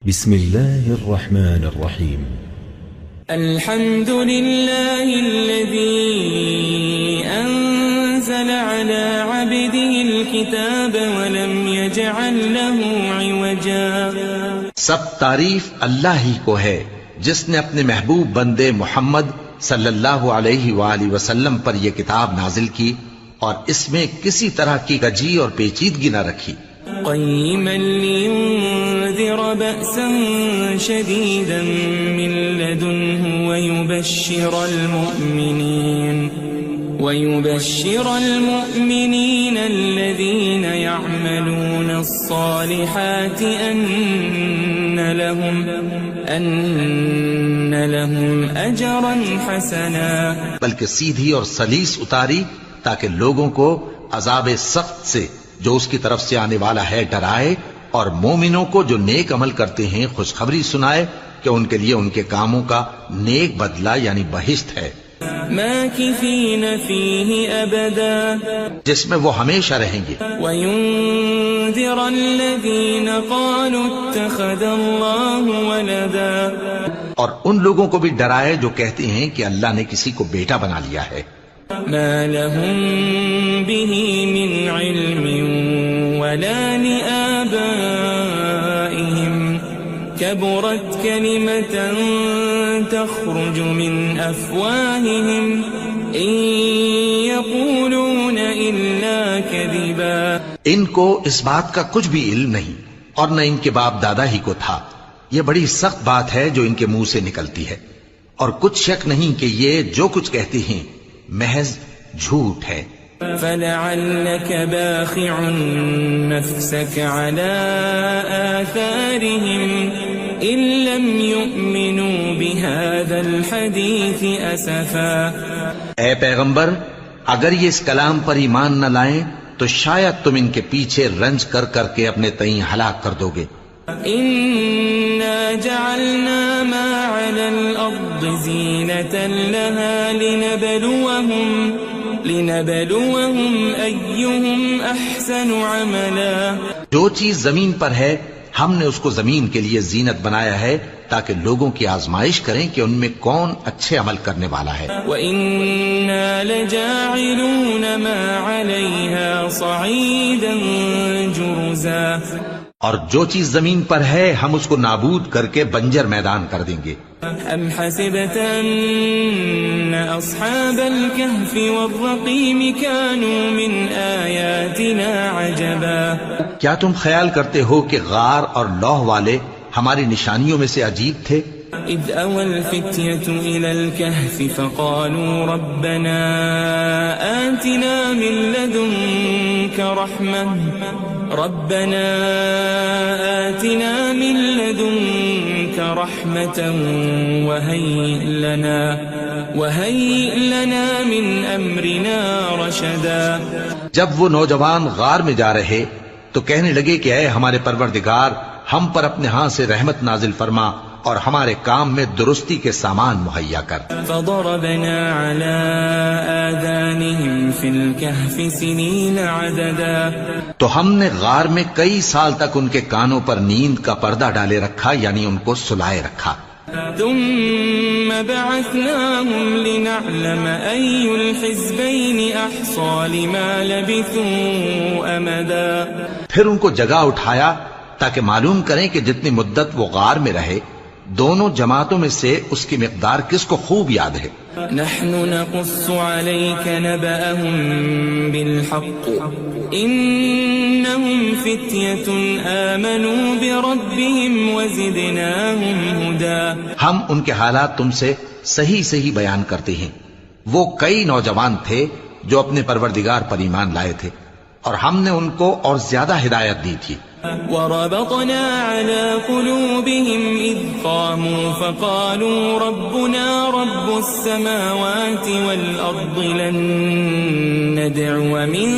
بسم الله الرحمن الرحيم. الحمد لله الذي أنزل على عبده الكتاب ولم يجعل له عوجا. سب تعریف اللہ ہی کو ہے جس نے اپنے محبوب بندے محمد صلی اللہ علیہ وآلہ وسلم پر یہ کتاب نازل کی اور اس میں کسی طرح کی کجی اور پیچیدگی نہ رکھی. قيما لينذر بأسا شديدا من لدنه ويبشر المؤمنين الذين يعملون الصالحات أن لهم أجرا حسنا. بلکہ سیدھی اور سلیس اتاری تاکہ لوگوں کو عذاب سخت سے جو اس کی طرف سے آنے والا ہے ڈرائے، اور مومنوں کو جو نیک عمل کرتے ہیں خوشخبری سنائے کہ ان کے لیے ان کے کاموں کا نیک بدلہ یعنی بہشت ہے، ماكثين فيه أبدا، جس میں وہ ہمیشہ رہیں گے. وينذر الذين قالوا اتخذ الله ولدا، اور ان لوگوں کو بھی ڈرائے جو کہتے ہیں کہ اللہ نے کسی کو بیٹا بنا لیا ہے. ما لهم به من علم ولا لآبائهم كبرت كلمة تخرج من أفواههم إن يقولون إلا كذبا. ان کو اس بات کا کچھ بھی علم نہیں اور نہ ان کے باپ دادا ہی کو تھا. یہ بڑی سخت بات ہے جو ان کے منہ سے نکلتی ہے، اور کچھ شک نہیں کہ یہ جو کچھ کہتے ہیں محض جھوٹ ہے. فلعلك باخع نفسك على آثارهم إن لم يؤمنوا بهذا الحديث أسفا. اے پیغمبر، اگر یہ اس کلام پر ایمان نہ لائیں تو شاید تم ان کے پیچھے رنج کر کر کے اپنے تئیں ہلاک کر دو گے. إنا جعلنا ما على الأرض زينة لها لنبلوهم أيهم أحسن عملا. جو چیز زمین پر ہے ہم نے اس کو زمین کے لیے زینت بنایا ہے تاکہ لوگوں کی آزمائش کریں کہ ان میں کون اچھے عمل کرنے والا ہے. وَإِنَّا لَجَاعِلُونَ مَا عَلَيْهَا صَعِيدًا جُرُزًا. اور جو چیز زمین پر ہے ہم اس کو نابود کر کے بنجر میدان کر دیں گے. أَمْ حَسِبْتَ أَنَّ أَصْحَابَ الْكَهْفِ وَالرَّقِيمِ كَانُوا مِنْ آيَاتِنَا عَجَبًا. کیا تم خیال کرتے ہو کہ غار اور لوح والے ہماری نشانیوں میں سے عجیب تھے؟ إِذْ أَوَى الْفِتْيَةُ إِلَى الْكَهْفِ فَقَالُوا رَبَّنَا آتِنَا مِنْ لَدُنْكَ رَحْمَةً وَهَيِّئْ لَنَا مِنْ أَمْرِنَا رَشَدًا. جب وہ نوجوان غار میں جا رہے تو کہنے لگے کہ اے ہمارے پروردگار، ہم پر اپنے ہاں سے رحمت نازل فرما اور ہمارے کام میں درستی کے سامان مہیا کر. فضربنا على آذانهم في الكهف سنين عددا. تو ہم نے غار میں کئی سال تک ان کے کانوں پر نیند کا پردہ ڈالے رکھا، یعنی ان کو سلائے رکھا. ثم بعثناهم لنعلم أي الحزبين أحصى لما لبثوا أمدا. پھر ان کو جگہ اٹھایا تاکہ معلوم کریں کہ جتنی مدت وہ غار میں رہے دونوں جماعتوں میں سے اس کی مقدار کس کو خوب یاد ہے. نحن نقص عليك نبأهم بالحق إنهم فتية آمنوا بربهم وزدناهم هدى. ہم ان کے حالات تم سے صحیح بیان کرتے ہیں. وہ کئی نوجوان تھے جو اپنے پروردگار پر ایمان لائے تھے اور ہم نے ان کو اور زیادہ ہدایت دی تھی. وربطنا على قلوبهم إذ قاموا فقالوا ربنا رب السماوات والأرض لن ندعو من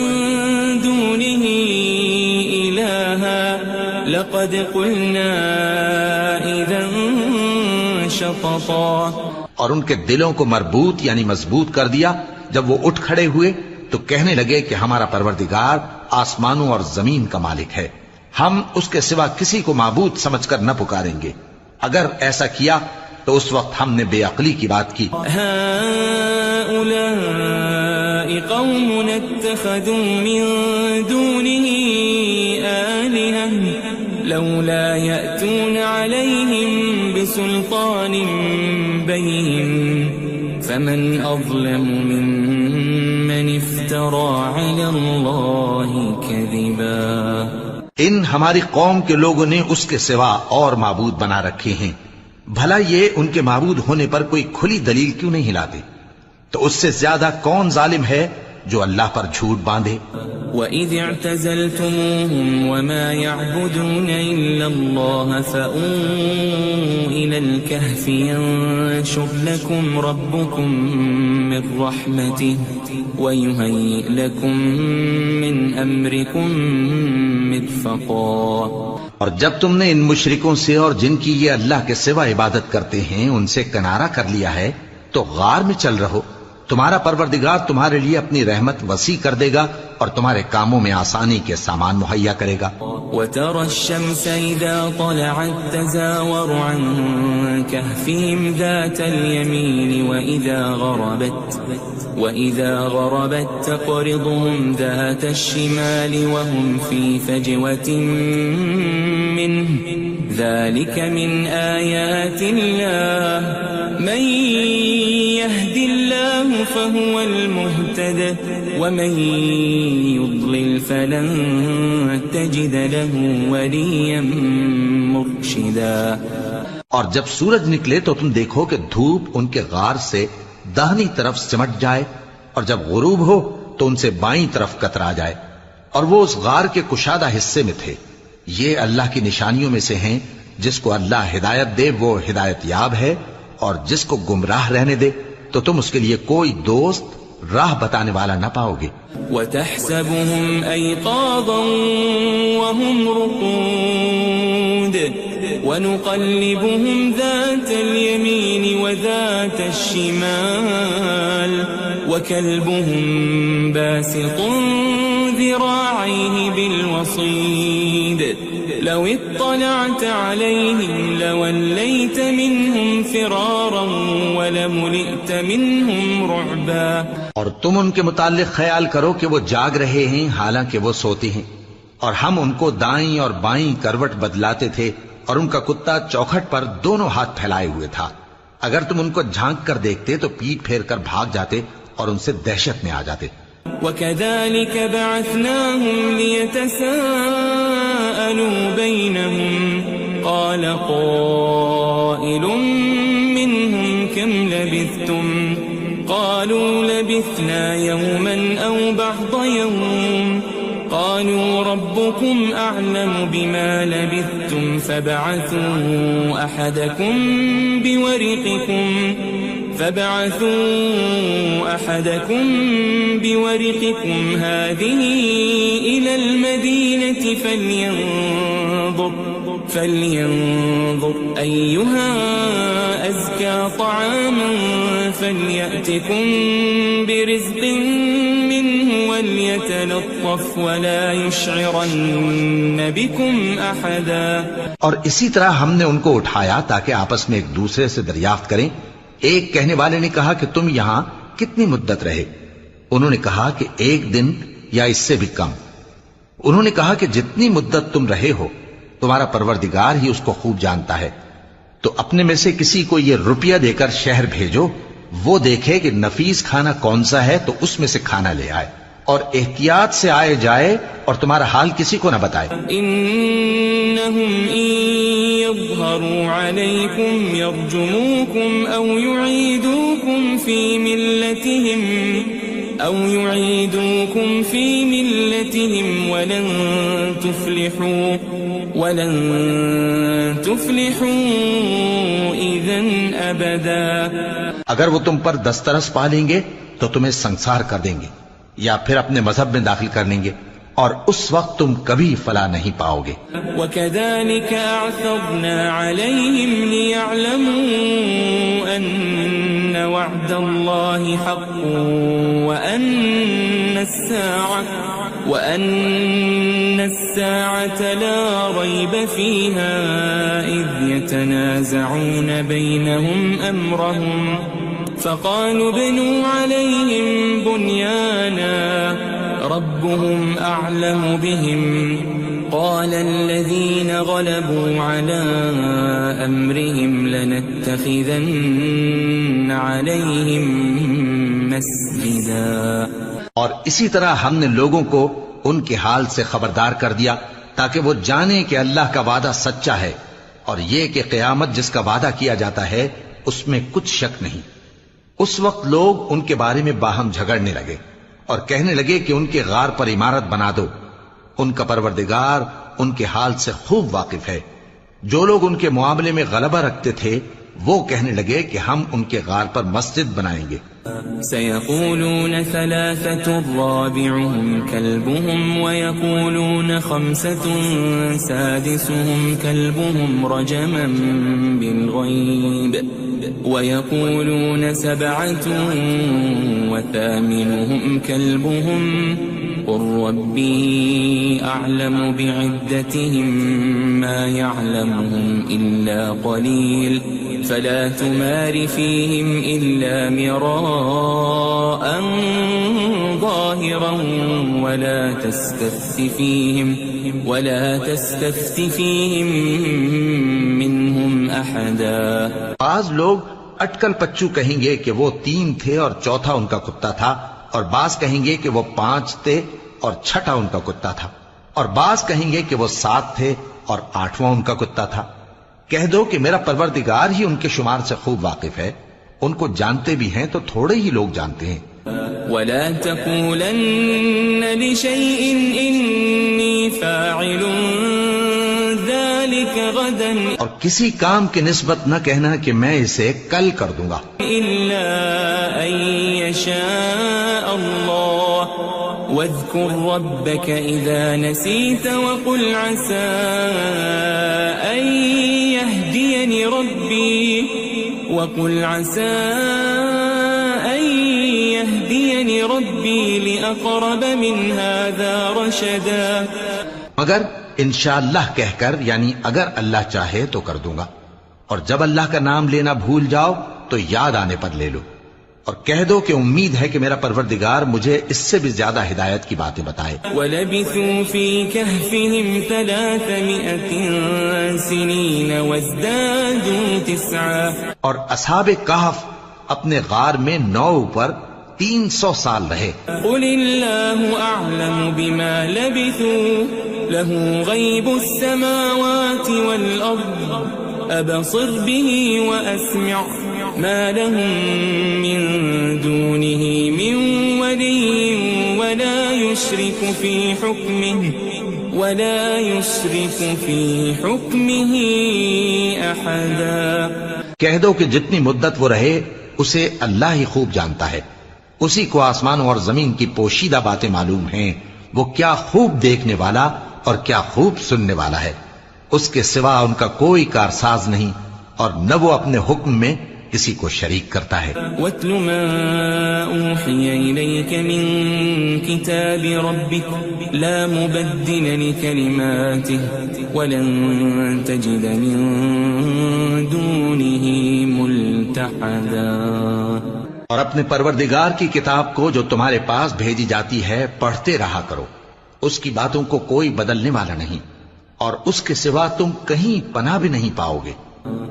دونه إلها لقد قلنا إذا شططا. اور ان کے دلوں کو مربوط یعنی مضبوط کر دیا. جب وہ اٹھ کھڑے ہوئے تو کہنے لگے کہ ہمارا پروردگار آسمانوں اور زمین کا مالک ہے، ہم اس کے سوا کسی کو معبود سمجھ کر نہ پکاریں گے. اگر ایسا کیا تو اس وقت ہم نے بے عقلی کی بات کی. هؤلاء قوم اتخذوا من دونه آلهة لولا يأتون عليهم بسلطان بين فمن أظلم ممن افترى على الله كذبا. ان ہماری قوم کے لوگوں نے اس کے سوا اور معبود بنا رکھے ہیں. بھلا یہ ان کے معبود ہونے پر کوئی کھلی دلیل کیوں نہیں لاتے؟ تو اس سے زیادہ کون ظالم ہے جو اللہ پر جھوٹ باندھے؟ وَإِذِ اعْتَزَلْتُمُوهُمْ وَمَا يَعْبُدُونَ إِلَّا اللَّهَ فَأْوُوا إِلَى الْكَهْفِ يَنشُرْ لَكُمْ رَبُّكُمْ مِنْ رَحْمَتِهِ وَيُهَيِّئْ لَكُمْ مِنْ أَمْرِكُمْ مِرْفَقًا. اور جب تم نے ان مشرکوں سے اور جن کی یہ اللہ کے سوا عبادت کرتے ہیں ان سے کنارہ کر لیا ہے تو غار میں چل رہو. تمہارا پروردگار تمہارے لیے اپنی رحمت وسیع کر دے گا اور تمہارے کاموں میں آسانی کے سامان مہیا کرے گا. وَتَرَى الشَّمْسَ إِذَا طَلَعَتْ تَزَاوَرُ عَنْ كَهْفِهِمْ ذَاتَ الْيَمِينِ وَإِذَا غَرَبَتْ تَقْرِضُهُمْ ذَاتَ الشِّمَالِ وَهُمْ فِي فَجْوَةٍ مِّنْهُ ذَلِكَ مِنْ آيَاتِ اللَّهِ مَنْ يَهْدِ اللَّهُ فَهُوَ الْمُهْتَدِ وَمَنْ يُضْلِلْ فَلَنْ تَجِدَ لَهُ وَلِيًّا مُرْشِدًا. اور جب سورج نکلے تو تم دیکھو کہ دھوپ ان کے غار سے داہنی طرف سمٹ جائے اور جب غروب ہو تو ان سے بائیں طرف کترا جائے اور وہ اس غار کے کشادہ حصے میں تھے. یہ اللہ کی نشانیوں میں سے ہیں. جس کو اللہ ہدایت دے وہ ہدایت یاب ہے اور جس کو گمراہ رہنے دے تو تم اس کے لیے کوئی دوست راہ بتانے والا نہ پاؤ گے. وَتَحْسَبُهُمْ أَيْقَاظًا وَهُمْ رُقُودٌ وَنُقَلِّبُهُمْ ذَاتَ الْيَمِينِ وَذَاتَ الشِّمَالِ وَكَلْبُهُمْ بَاسِطٌ ذِرَاعَيْهِ بِالْوَصِيدِ لَوِ اطَّلَعْتَ عَلَيْهِمْ لَوَلَّيْتَ مِنْهُمْ فِرَارًا وَلَمُلِئْتَ مِنْهُمْ رُعْبًا. اور تم ان کے متعلق خیال کرو کہ وہ جاگ رہے ہیں حالانکہ وہ سوتے ہیں اور ہم ان کو دائیں اور بائیں کروٹ بدلاتے تھے اور ان کا کتا چوکھٹ پر دونوں ہاتھ پھیلائے ہوئے تھا. اگر تم ان کو جھانک کر دیکھتے تو پیٹ پھیر کر بھاگ جاتے اور ان سے دہشت میں آ جاتے. وَكَذَلِكَ بَعَثْنَاهُمْ لِيَتَسَاءَلُوا بَيْنَهُمْ قَالَ قَائِلٌ مِّنْهُمْ كَمْ لَبِثْتُمْ قَالُوا لَبِثْنَا يَوْمًا أَوْ بَعْضَ يَوْمٍ قالوا ربكم أعلم بما لبثتم فابعثوا أحدكم بورقكم هذه إلى المدينة فلينظر أيها أزكى طعاما فليأتكم برزق منه وليتلطف ولا يشعرن بكم أحدا. اور اسی طرح ہم نے ان کو اٹھایا تاکہ آپس میں ایک دوسرے سے دریافت کریں. ایک کہنے والے نے کہا کہ تم یہاں کتنی مدت رہے؟ انہوں نے کہا کہ 1 دن یا اس سے بھی کم. انہوں نے کہا کہ جتنی مدت تم رہے ہو تمہارا پروردگار ہی اس کو خوب جانتا ہے. تو اپنے میں سے کسی کو یہ روپیہ دے کر شہر بھیجو، وہ دیکھے کہ نفیس کھانا کون سا ہے تو اس میں سے کھانا لے آئے، اور احتیاط سے آئے جائے اور تمہارا حال کسی کو نہ بتائے. انہم ان یظہروا علیکم یرجموکم او یعیدوکم فی ملتہم ولن تفلحوا اذن ابدا. اگر وہ تم پر دسترس پا لیں گے تو تمہیں سنسار کر دیں گے یا پھر اپنے مذہب میں داخل کر لیں گے، اور اس وقت تم کبھی فلاح نہیں پاؤ گے. وَكَذَلِكَ أَعْثَرْنَا عَلَيْهِمْ لِيَعْلَمُوا أَنَّ وَعْدَ اللَّهِ حَقٌّ وَأَنَّ السَّاعَةَ وأن الساعة لا ريب فيها إذ يتنازعون بينهم أمرهم فقالوا ابنوا عليهم بنيانا ربهم أعلم بهم قال الذين غلبوا على أمرهم لنتخذن عليهم مسجدا. اور اسی طرح ہم نے لوگوں کو ان کے حال سے خبردار کر دیا تاکہ وہ جانیں کہ اللہ کا وعدہ سچا ہے اور یہ کہ قیامت جس کا وعدہ کیا جاتا ہے اس میں کچھ شک نہیں. اس وقت لوگ ان کے بارے میں باہم جھگڑنے لگے اور کہنے لگے کہ ان کے غار پر عمارت بنا دو. ان کا پروردگار ان کے حال سے خوب واقف ہے. جو لوگ ان کے معاملے میں غلبہ رکھتے تھے وہ کہنے لگے کہ ہم ان کے غار پر مسجد بنائیں گے. سيقولون ثلاثة رابعهم كلبهم ويقولون خمسة سادسهم كلبهم رجما بالغيب ويقولون سبعة وثامنهم كلبهم قل ربي أعلم بعدتهم ما يعلمهم إلا قليل فلا تمار فيهم إلا مراء ظاهرا ولا تستفت فيهم منهم أحدا. بعض لوگ اٹکل پچو کہیں گے کہ وہ 3 تھے اور چوتھا ان کا کتا تھا، اور بعض کہیں گے کہ وہ 5 تھے اور چھٹا ان کا کتا تھا، اور بعض کہیں گے کہ وہ 7 تھے اور 8واں ان کا کتا تھا. کہہ دو کہ میرا پروردگار ہی ان کے شمار سے خوب واقف ہے، ان کو جانتے بھی ہیں تو تھوڑے ہی لوگ جانتے ہیں. ولا تقولن لشيء إني فاعل ذلك غدا اور کسی کام کی نسبت نہ کہنا کہ میں اسے کل کر دوں گا إلا أن يشاء الله واذكر ربك إذا نسيت وقل عسى أن يهديني ربي لأقرب من هذا رشدا. مگر انشاءاللہ کہہ کر، یعنی اگر اللہ چاہے تو کر دوں گا، اور جب اللہ کا نام لینا بھول جاؤ تو یاد آنے پر لے لو، اور کہہ دو کہ امید ہے کہ میرا پروردگار مجھے اس سے بھی زیادہ ہدایت کی باتیں بتائے. وَلَبِثُوا فِي كَهْفِهِمْ 300 سِنِينَ وَازْدَادُوا 9. اور اصحاب کہف اپنے غار میں 9 پر 300 سال رہے. قُلِ اللَّهُ أَعْلَمُ بِمَا لَبِثُوا لَهُ غَيْبُ السَّمَاوَاتِ وَالْأَرْضِ أَبْصِرْ بِهِ وَأَسْمِعْ مَا لَهُم مِّن دُونِهِ مِن وَلِيٍّ وَلَا يُشْرِكُ فِي حُكْمِهِ أَحَدًا. کہہ دو کہ جتنی مدت وہ رہے اسے اللہ ہی خوب جانتا ہے، اسی کو آسمانوں اور زمین کی پوشیدہ باتیں معلوم ہیں. وہ کیا خوب دیکھنے والا اور کیا خوب سننے والا ہے. اس کے سوا ان کا کوئی کارساز نہیں، اور نہ وہ اپنے حکم میں کسی کو شریک کرتا ہے. وَاتْلُ مَا أُوحِيَ إِلَيْكَ مِن كِتَابِ رَبِّكَ لَا مُبَدِّلَ لِكَلِمَاتِهِ وَلَن تَجِدَ مِن دُونِهِ مُلْتَحَدًا. اور اپنے پروردگار کی کتاب کو جو تمہارے پاس بھیجی جاتی ہے پڑھتے رہا کرو، اس کی باتوں کو کوئی بدلنے والا نہیں، اور اس کے سوا تم کہیں پناہ بھی نہیں پاؤ گے.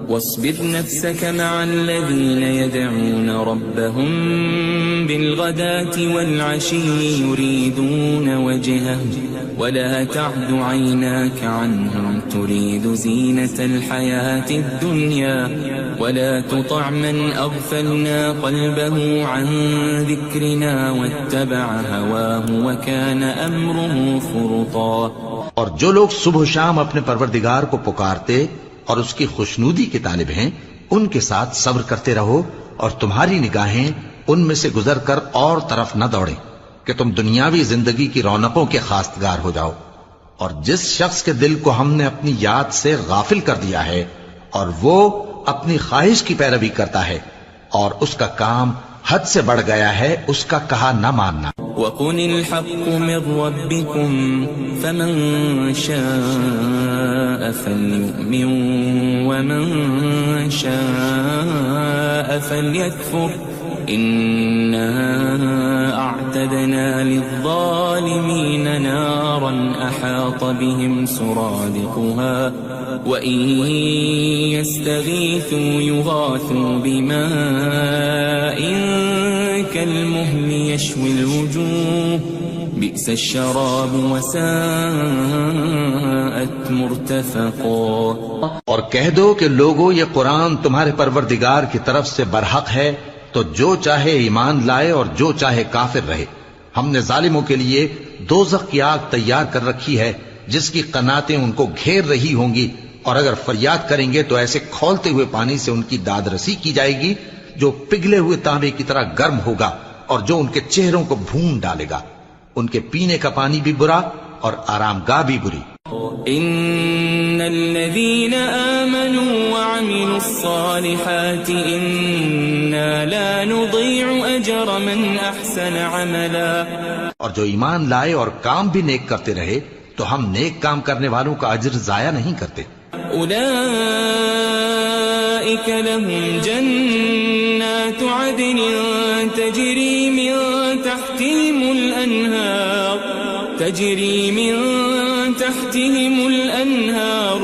واصبر نفسك مع الذين يدعون ربهم بالغداة والعشي يريدون وجهه ولا تعد عيناك عنهم تريد زينة الحياة الدنيا ولا تطع من أغفلنا قلبه عن ذكرنا واتبع هواه وكان أمره فرطا. اور جو لوگ صبح و شام اپنے پروردگار کو پکارتے اور اس کی خوشنودی کے طالب ہیں، ان کے ساتھ صبر کرتے رہو، اور تمہاری نگاہیں ان میں سے گزر کر اور طرف نہ دوڑیں کہ تم دنیاوی زندگی کی رونقوں کے خواستگار ہو جاؤ. اور جس شخص کے دل کو ہم نے اپنی یاد سے غافل کر دیا ہے اور وہ اپنی خواہش کی پیروی کرتا ہے اور اس کا کام حد سے بڑھ گیا ہے، اس کا کہا نہ ماننا. وقل الحق من ربكم فمن شاء فليؤمن ومن شاء فليكفر إنا أعتدنا للظالمين نارا أحاط بهم سرادقها وإن يستغيثوا يغاثوا بماء كالمهل يشوي الوجوه بئس الشراب وساءت مرتفقا. اور کہہ دو کہ لوگو یہ قرآن تمہارے پروردگار کی طرف سے برحق ہے، تو جو چاہے ایمان لائے اور جو چاہے کافر رہے. ہم نے ظالموں کے لیے دوزخ کی آگ تیار کر رکھی ہے جس کی قناتیں ان کو گھیر رہی ہوں گی، اور اگر فریاد کریں گے تو ایسے کھولتے ہوئے پانی سے ان کی داد رسی کی جائے گی جو پگھلے ہوئے تانبے کی طرح گرم ہوگا اور جو ان کے چہروں کو بھون ڈالے گا. ان کے پینے کا پانی بھی برا اور آرام گاہ بھی بری. ان الذين آمنوا وعملوا الصالحات انا لا نضيع اجر من احسن عملا. اور جو ایمان لائے اور کام بھی نیک کرتے رہے تو ہم نیک کام کرنے والوں کا اجر ضائع نہیں کرتے. اولئك لهم جنات عدن تجري من تحتهم الأنهار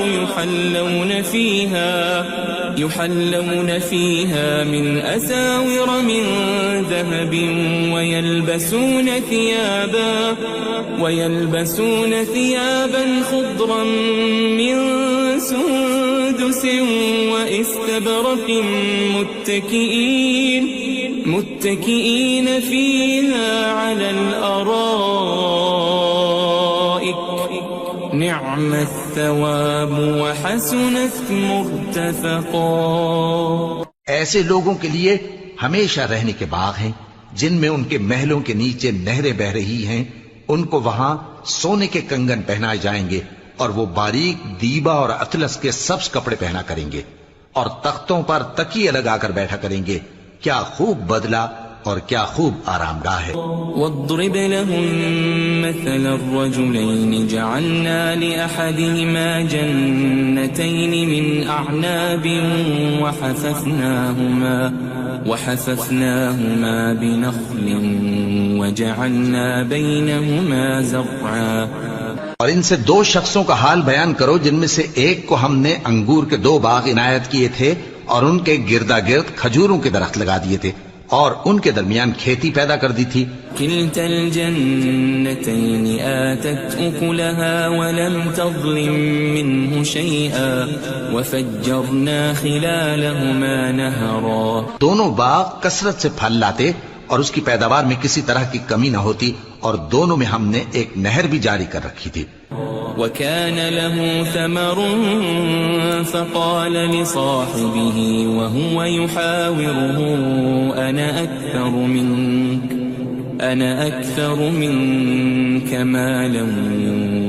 يحلون فيها من أساور من ذهب ويلبسون ثيابا خضرا من سندس واستبرق متكئين فيها على الأرائك نعم الثواب وحسنت مرتفقا. ایسے لوگوں کے لیے ہمیشہ رہنے کے باغ ہیں جن میں ان کے محلوں کے نیچے نہریں بہ رہی ہیں. ان کو وہاں سونے کے کنگن پہنائے جائیں گے اور وہ باریک دیبا اور اطلس کے سبز کپڑے پہنا کریں گے اور تختوں پر تکیے لگا کر بیٹھا کریں گے. کیا خوب بدلہ اور کیا خوب آرام گاہ ہے. واضرب لهم مثل الرجلين جعلنا لأحدهما جنتين من أعناب وحففناهما بنخل وجعلنا بينهما زرعا. اور ان سے دو شخصوں کا حال بیان کرو جن میں سے ایک کو ہم نے انگور کے 2 باغ عنایت کیے تھے اور ان کے گردا گرد کھجوروں کے درخت لگا دیے تھے اور ان کے درمیان کھیتی پیدا کر دی تھی. كلتا الجنتين آتت أكلها ولم تظلم منه شيئا وفجرنا خلالهما نهرا. دونوں باغ کثرت سے پھل لاتے اور اس کی پیداوار میں کسی طرح کی کمی نہ ہوتی اور دونوں میں ہم نے ایک نہر بھی جاری کر رکھی تھی. وكان له ثمر فقال لصاحبه وهو يحاوره أنا أكثر منك مالا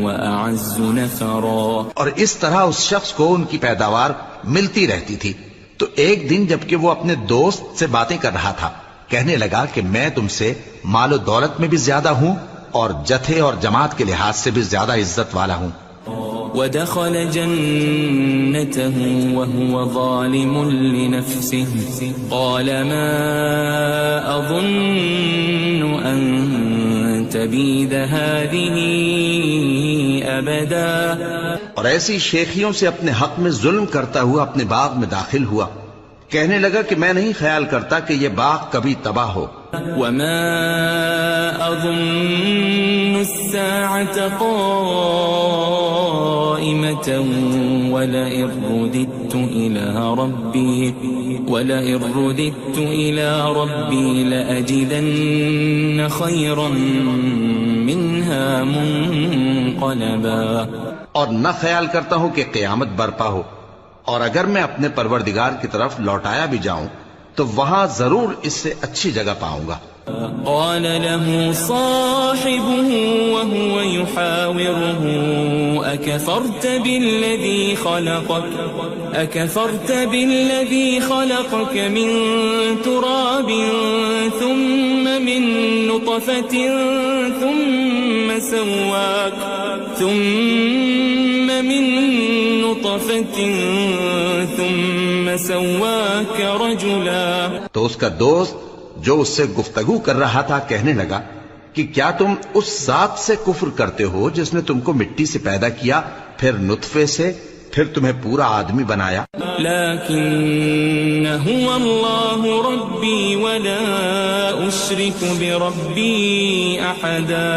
وأعز نفرا. اور اس طرح اس شخص کو ان کی پیداوار ملتی رہتی تھی. تو ایک دن جبکہ وہ اپنے دوست سے باتیں کر رہا تھا کہنے لگا کہ میں تم سے مال و دولت میں بھی زیادہ ہوں اور جتھے اور جماعت کے لحاظ سے بھی زیادہ عزت والا ہوں. ودخل جنته وهو ظالم لنفسه قال ما أظن أن تبيد هذه أبدا. اور ایسی شیخیوں سے اپنے حق میں ظلم کرتا ہوا اپنے باغ میں داخل ہوا. کہنے لگا کہ میں نہیں خیال کرتا کہ یہ باغ کبھی تباہ ہو. وما أظن الساعة قائمة ولئن رددت إلى ربي لأجدن خيرا منها منقلبا. اور نہ خیال کرتا ہوں کہ قیامت برپا ہو اور اگر میں اپنے پروردگار کی طرف لوٹایا بھی جاؤں تو وہاں ضرور اس سے اچھی جگہ پاؤں گا. قال له صاحبه وهو يحاوره أكفرت بالذي خلقك من تراب ثم من نطفة ثم سواك رجلا. تو اس کا دوست جو اس سے گفتگو کر رہا تھا کہنے لگا کہ کیا تم اس ذات سے کفر کرتے ہو جس نے تم کو مٹی سے پیدا کیا، پھر نطفے سے، پھر تمہیں پورا آدمی بنایا. لیکن هو اللہ ربی ولا اشرک بربی احدا.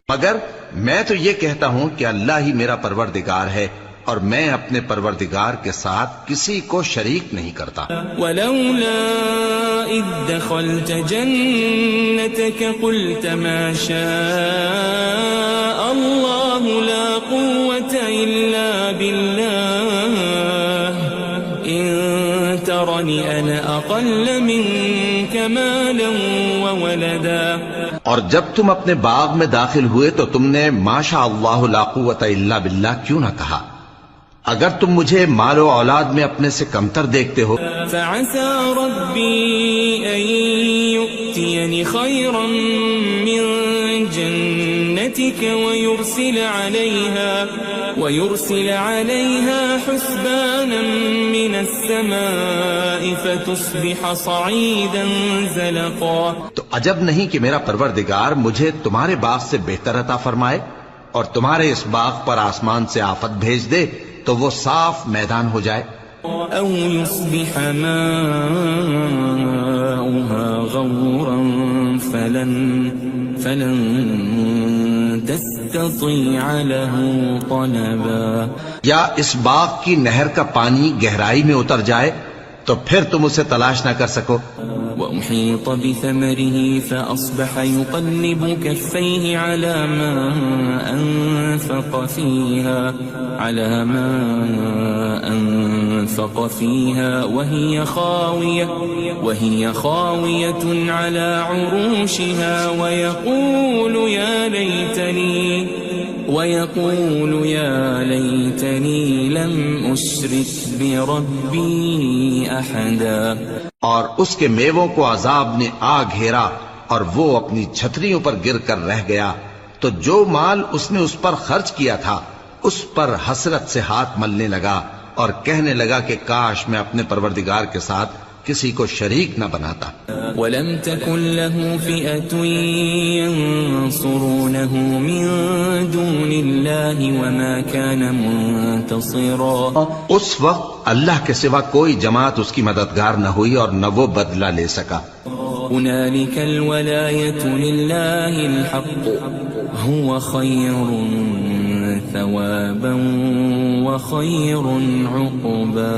مگر میں تو یہ کہتا ہوں کہ اللہ ہی میرا پروردگار ہے اور میں اپنے پروردگار کے ساتھ کسی کو شریک نہیں کرتا. ولولا اذ دخلت جنتك قلت ما شاء الله لا قوة الا بالله ان ترني انا اقل منك مالا وولدا. اور جب تم اپنے باغ میں داخل ہوئے تو تم نے ما شاء اللہ لا قوت الا باللہ کیوں نہ کہا؟ اگر تم مجھے مال و اولاد میں اپنے سے کمتر دیکھتے ہو. فعسى ربي أن يؤتيني خيرا من جنتك ويرسل عليها حسبانا من السماء فتصبح صعيدا زلقا. تو عجب نہیں کہ میرا پروردگار مجھے تمہارے باغ سے بہتر عطا فرمائے اور تمہارے اس باغ پر آسمان سے آفت بھیج دے تو وہ صاف میدان ہو جائے. او يصبح ماؤها غورا فلن تستطيع له طلبا. یا اس باغ کی نہر کا پانی گہرائی میں اتر جائے تو پھر تم اسے تلاش نہ کر سکو. وأحيط بثمره فأصبح يقلب كفيه على ما أنفق فيها وهي خاوية على عروشها ويقول يا ليتني لم أشرك بربي أحدا. اور اس کے میووں کو عذاب نے آ گھیرا اور وہ اپنی چھتریوں پر گر کر رہ گیا. تو جو مال اس نے اس پر خرچ کیا تھا اس پر حسرت سے ہاتھ ملنے لگا اور کہنے لگا کہ کاش میں اپنے پروردگار کے ساتھ کسی کو شریک نہ بناتا. وَلَمْ تَكُنْ لَهُ فِئَةٌ يَنصُرُونَهُ مِن دُونِ اللَّهِ وَمَا كَانَ مُنتَصِرًا. اس وقت اللہ کے سوا کوئی جماعت اس کی مددگار نہ ہوئی اور نہ وہ بدلہ لے سکا. هُنَالِكَ الْوَلَایَةُ لِلَّهِ الْحَقُّ هُوَ خَيْرٌ ثَوَابًا وَخَيْرٌ عُقْبًا.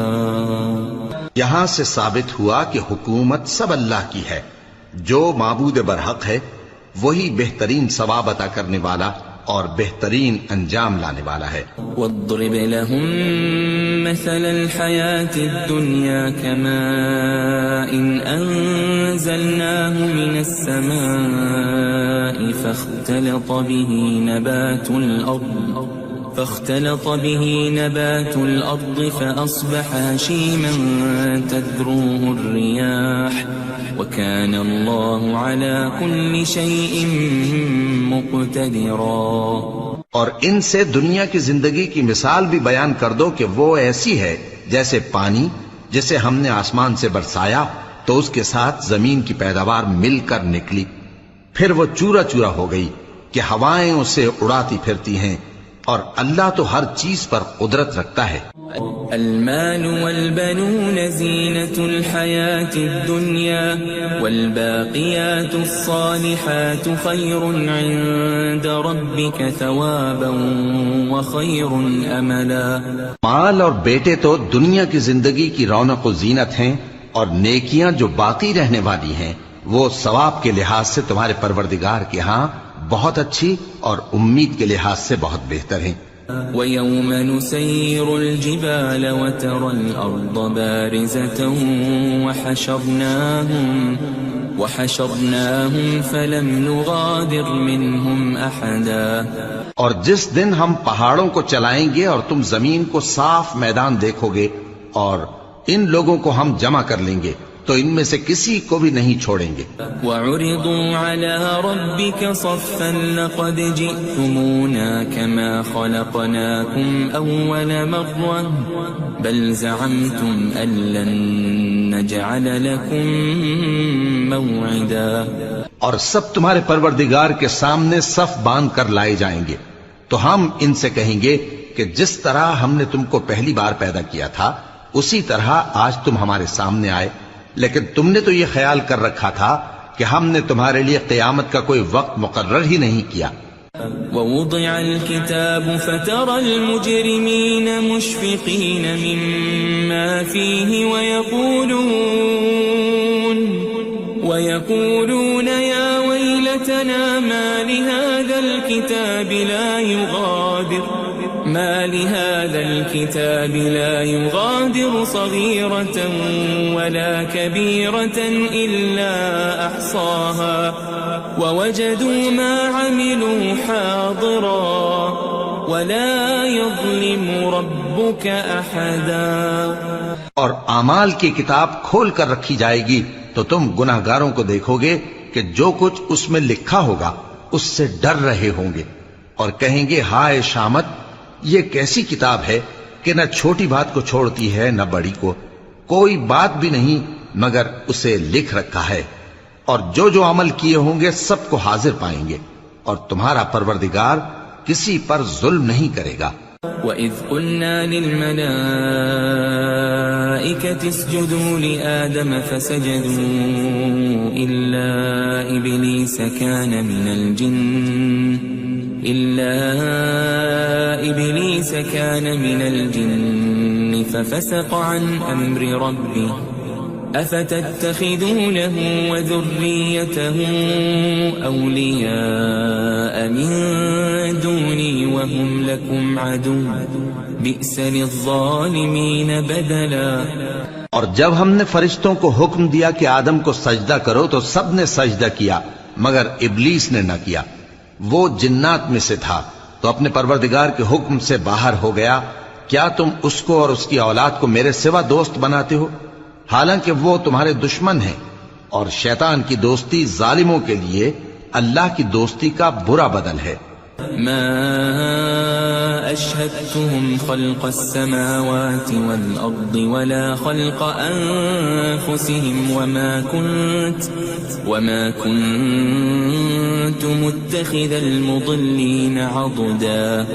یہاں سے ثابت ہوا کہ حکومت سب اللہ کی ہے. جو معبود برحق ہے وہی بہترین ثواب عطا کرنے والا اور بہترین انجام لانے والا ہے. وَاضْرِبْ لَهُم مَّثَلَ الْحَيَاةِ الدُّنْيَا كَمَاءٍ أَنزَلْنَاهُ مِنَ السَّمَاءِ فاختلط به نبات الأرض فأصبح هشيما تذروه الرياح وكان الله على كل شيء مقتدرا. اور ان سے دنیا کی زندگی کی مثال بھی بیان کر دو کہ وہ ایسی ہے جیسے پانی جسے ہم نے آسمان سے برسایا تو اس کے ساتھ زمین کی پیداوار مل کر نکلی، پھر وہ چورا چورا ہو گئی کہ ہوائیں اسے اڑاتی پھرتی ہیں، اور اللہ تو ہر چیز پر قدرت رکھتا ہے. المال والبنون زینة الحیاة الدنیا والباقیات الصالحات خیر عند ربک ثوابا وخیر املا. مال اور بیٹے تو دنیا کی زندگی کی رونق و زینت ہیں، اور نیکیاں جو باقی رہنے والی ہیں وہ ثواب کے لحاظ سے تمہارے پروردگار کے ہاں بہت اچھی اور امید کے لحاظ سے بہت بہتر ہیں. ويوم نسير الجبال وترى الأرض بارزة وحشرناهم فلم نغادر منهم أحدا. اور جس دن ہم پہاڑوں کو چلائیں گے اور تم زمین کو صاف میدان دیکھو گے اور ان لوگوں کو ہم جمع کر لیں گے تو ان میں سے کسی کو بھی نہیں چھوڑیں گے. وَعُرِضُوا عَلَى رَبِّكَ صَفًّا لَقَدْ جِئْتُمُونَا كَمَا خَلَقْنَاكُمْ أَوَّلَ مَرَّةٍ بَلْ زَعَمْتُمْ أَن لَّن نَّجْعَلَ لَكُم مَّوْعِدًا. اور سب تمہارے پروردگار کے سامنے صف باندھ کر لائے جائیں گے تو ہم ان سے کہیں گے کہ جس طرح ہم نے تم کو پہلی بار پیدا کیا تھا اسی طرح آج تم ہمارے سامنے آئے، لیکن تم نے تو یہ خیال کر رکھا تھا کہ ہم نے تمہارے لیے قیامت کا کوئی وقت مقرر ہی نہیں کیا. ووضع الكتاب فترى المجرمين مشفقين مما فيه ويقولون يا ويلتنا ما لهذا الكتاب لا يغادر صغيرة ولا كبيرة إلا أحصاها ووجدوا ما عملوا حاضرا ولا يظلم ربك أحدا. اور اعمال کی کتاب کھول کر رکھی جائے گی تو تم گناہگاروں کو دیکھو گے کہ جو کچھ اس میں لکھا ہوگا اس سے ڈر رہے ہوں گے اور کہیں گے ہائے شامت، یہ کیسی کتاب ہے کہ نہ چھوٹی بات کو چھوڑتی ہے نہ بڑی کو، کوئی بات بھی نہیں مگر اسے لکھ رکھا ہے، اور جو عمل کیے ہوں گے سب کو حاضر پائیں گے، اور تمہارا پروردگار کسی پر ظلم نہیں کرے گا. وَإِذْ قُلْنَا لِلْمَلَائِكَةِ اسْجُدُوا لِآدَمَ فَسَجَدُوا إِلَّا إِبْلِيسَ كَانَ مِنَ الْجِنِّ فَفَسَقَ عَنْ أَمْرِ رَبِّهِ أَفَتَتَّخِذُونَهُ وَذُرِّيَّتَهُ أَوْلِيَاءَ مِن دُونِي وَهُمْ لَكُمْ عَدُوٌّ بِئْسَ لِلظَّالِمِينَ بَدَلًا. اور جب ہم نے فرشتوں کو حکم دیا کہ آدم کو سجدہ کرو تو سب نے سجدہ کیا مگر ابلیس نے نہ کیا، وہ جنات میں سے تھا تو اپنے پروردگار کے حکم سے باہر ہو گیا. کیا تم اس کو اور اس کی اولاد کو میرے سوا دوست بناتے ہو حالانکہ وہ تمہارے دشمن ہیں، اور شیطان کی دوستی ظالموں کے لیے اللہ کی دوستی کا برا بدل ہے. ما أشهدتهم خلق السماوات والأرض ولا خلق أنفسهم وما كنت متخذ المضلين عضدا.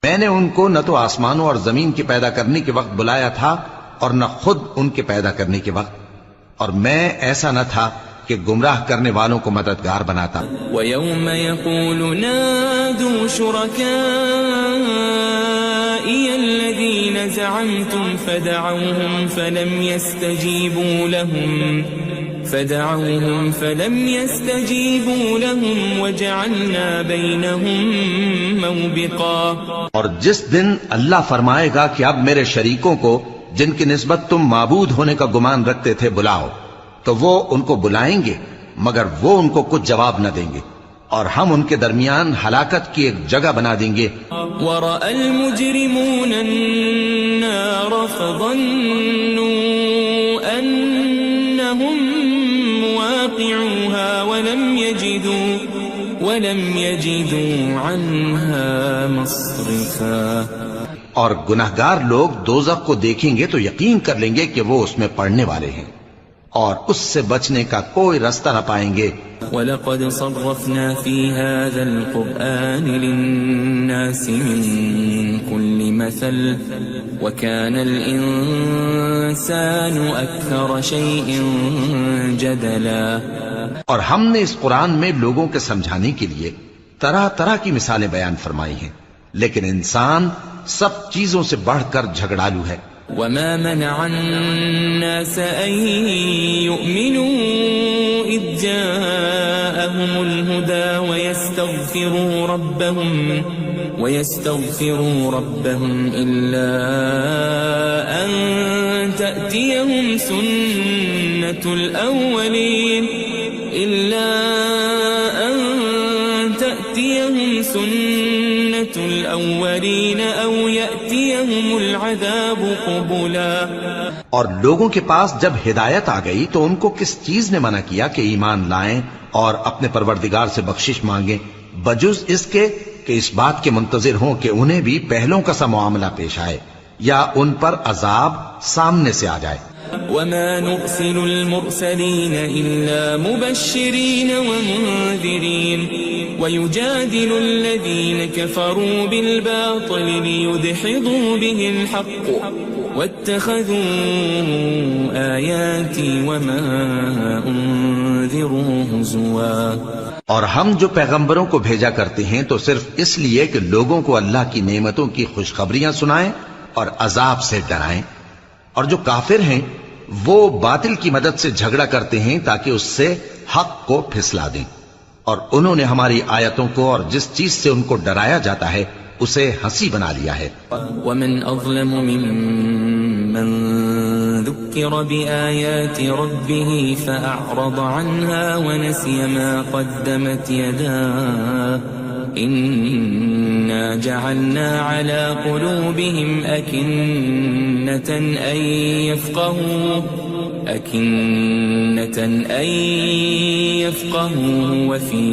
میں نے ان کو نہ تو آسمانوں اور زمین کے پیدا کرنے کے وقت بلایا تھا اور نہ خود ان کے پیدا کرنے کے وقت، اور میں ایسا نہ تھا کہ گمراہ کرنے والوں کو مددگار بناتا. وَيَوْمَ يَقُولُ نَادُوا شُرَكَائِيَ الَّذِينَ زَعَمْتُمْ فَدَعَوْهُمْ فَلَمْ يَسْتَجِيبُوا لَهُمْ وَجَعَلْنَا بَيْنَهُمْ مَوْبِقًا. اور جس دن اللہ فرمائے گا کہ اب میرے شریکوں کو جن کی نسبت تم معبود ہونے کا گمان رکھتے تھے بلاؤ، تو وہ ان کو بلائیں گے مگر وہ ان کو کچھ جواب نہ دیں گے، اور ہم ان کے درمیان ہلاکت کی ایک جگہ بنا دیں گے. وَرَأَى الْمُجْرِمُونَ النَّارَ فَظَنُّوا أَنَّهُمْ مُوَاقِعُوهَا وَلَمْ يَجِدُوا عَنْهَا مَصْرِفًا. اور گناہگار لوگ دوزخ کو دیکھیں گے تو یقین کر لیں گے کہ وہ اس میں پڑنے والے ہیں اور اس سے بچنے کا کوئی راستہ نہ پائیں گے. وَلَقَدْ صَرَّفْنَا فِي هَذَا الْقُرْآنِ لِلنَّاسِ مِنْ كُلِّ مَثَلٍ وَكَانَ الْإِنسَانُ أَكْثَرَ شَيْءٍ جَدَلًا. اور ہم نے اس قرآن میں لوگوں کے سمجھانے کے لیے طرح طرح کی مثالیں بیان فرمائی ہیں، لیکن انسان سب چیزوں سے بڑھ کر جھگڑالو ہے. وَمَا مَنَعَ النَّاسَ أَن يُؤْمِنُوا إِذْ جَاءَهُمُ الْهُدَى ويستغفروا ربهم إلا أن تأتيهم سنة الأولين أو يأتيهم العذاب قبلا. اور لوگوں کے پاس جب ہدایت آ گئی تو ان کو کس چیز نے منع کیا کہ ایمان لائیں اور اپنے پروردگار سے بخشش مانگیں بجز اس کے کہ اس بات کے منتظر ہوں کہ انہیں بھی پہلوں کا سا معاملہ پیش آئے یا ان پر عذاب سامنے سے آ جائے. وما نرسل المرسلين إلا مبشرين ومنذرين ويجادل الذين كفروا بالباطل ليدحضوا به الحق واتخذوا آياتي وما أنذروا هزوا. اور ہم جو پیغمبروں کو بھیجا کرتے ہیں تو صرف اس لیے کہ لوگوں کو اللہ کی نعمتوں کی خوشخبریاں سنائیں اور عذاب سے ڈرائیں. اور جو کافر ہیں وہ باطل کی مدد سے جھگڑا کرتے ہیں تاکہ اس سے حق کو پھسلا دیں. اور انہوں نے ہماری آیتوں کو اور جس چیز سے ان کو ڈرایا جاتا ہے اسے ہنسی بنا لیا ہے. ومن اظلم ممن ذكر بآيات ربه فأعرض عنها ونسي ما قدمت يداه إنا جعلنا على قلوبهم أكنة أن يفقهوا وفي